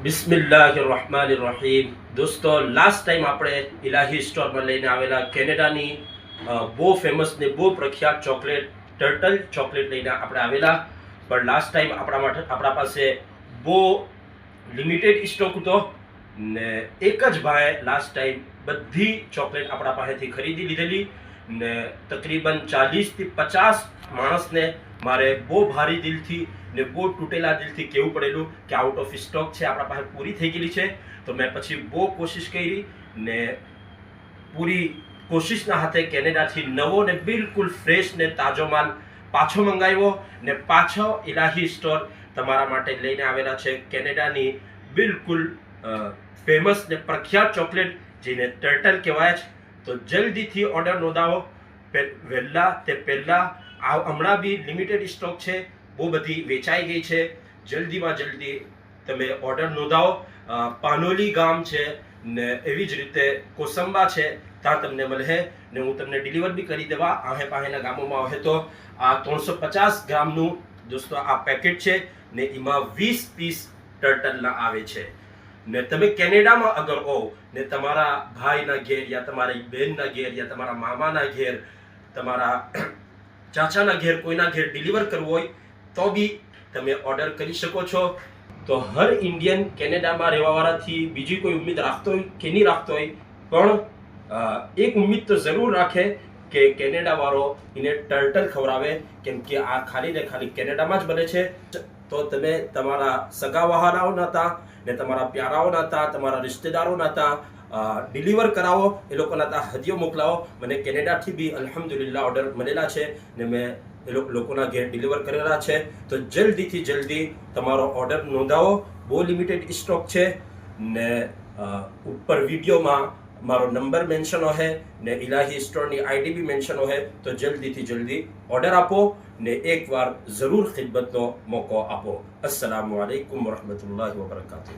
બિસ્મિલ્લાહિર્રહમાનિર્રહીમ. દોસ્તો, last time આપણે ઇલાહી સ્ટોરમાં લઈને આવેલા કેનેડાની બહુ ફેમસ ને બહુ પ્રખ્યાત ચોકલેટ ટર્ટલ ચોકલેટ લઈને આપણે આવેલા. પણ લાસ્ટ ટાઈમ આપણા પાસે બહુ લિમિટેડ સ્ટોક હતો ને એક જ ભાઈ લાસ્ટ ટાઈમ બધી ચોકલેટ આપણા પાસેથી ખરીદી લીધેલી ને તકરીબન 40 થી 50 માણસને મારે બહુ ભારી દિલથી ને બહુ તૂટેલા દિલથી કહેવું પડેલું કે આઉટ ઓફ સ્ટોક છે, આપણા પાસે પૂરી થઈ ગયેલી છે. તો મેં પછી બહુ કોશિશ કરી ને પૂરી કોશિશના હાથે કેનેડાથી નવો ને બિલકુલ ફ્રેશ ને તાજો માલ પાછો મંગાવ્યો ને પાછો ઇલાહી સ્ટોર તમારા માટે લઈને આવેલા છે. કેનેડાની બિલકુલ ફેમસ ને પ્રખ્યાત ચોકલેટ જેને ટર્ટલ કહેવાય છે. તો જલ્દીથી ઓર્ડર નોંધાવો વહેલા તે પહેલાં. હમણાં બી લિમિટેડ સ્ટોક છે, બહુ બધી વેચાઈ ગઈ છે. જલ્દીમાં જલ્દી તમે ઓર્ડર નોંધાવો. પાનોલી ગામ છે ને એવી જ રીતે કોસંબા છે, ત્યાં તમને મળે ને હું તમને ડિલિવર બી કરી દેવા આહે પાહેના ગામોમાં હોય. તો આ 350 ગ્રામનું દોસ્તો આ પેકેટ છે ને એમાં 20 પીસ ટર્ટલના આવે છે. ને તમે કેનેડામાં અગર હો ને તમારા ભાઈના ઘેર યા તમારી બહેનના ઘેર યા તમારા મામાના ઘેર તમારા ચાચાના ઘેર કોઈના ઘેર ડિલિવર કરવું હોય તો બી તમે ઓર્ડર કરી શકો છો. તો હર ઇન્ડિયન કેનેડામાં રહેવાવાળાથી બીજી કોઈ ઉમ્મીદ રાખતો હોય કે નહીં રાખતો હોય, પણ એક ઉમ્મીદ તો જરૂર રાખે કે કેનેડાવાળો એને ટર્ટલ ખવડાવે, કેમ કે આ ખાલી ને ખાલી કેનેડામાં જ બને છે. તો તમે તમારા સગા વહાલાઓના હતા ને તમારા પ્યારાઓના હતા, તમારા રિશ્તેદારોના હતા, ડિલિવર કરાવો, એ લોકોના ત્યાં હદીઓ મોકલાવો. મને કેનેડાથી બી અલ્હમ્દુલિલ્લાહ ઓર્ડર મળેલા છે ને મેં એ લોકોના ઘેર ડિલિવર કરેલા છે. તો જલ્દીથી જલ્દી તમારો ઓર્ડર નોંધાવો. બહુ લિમિટેડ સ્ટોક છે ને ઉપર વિડીયોમાં મારો નંબર મેન્શન હોય ને ઇલાહી સ્ટોરની આઈડી બી મેન્શન હોય. તો જલ્દીથી જલ્દી ઓર્ડર આપો ને એકવાર જરૂર ખિદમતનો મોકો આપો. અસ્સલામુ અલૈકુમ વરહમતુલ્લાહિ વબરકાતુહુ.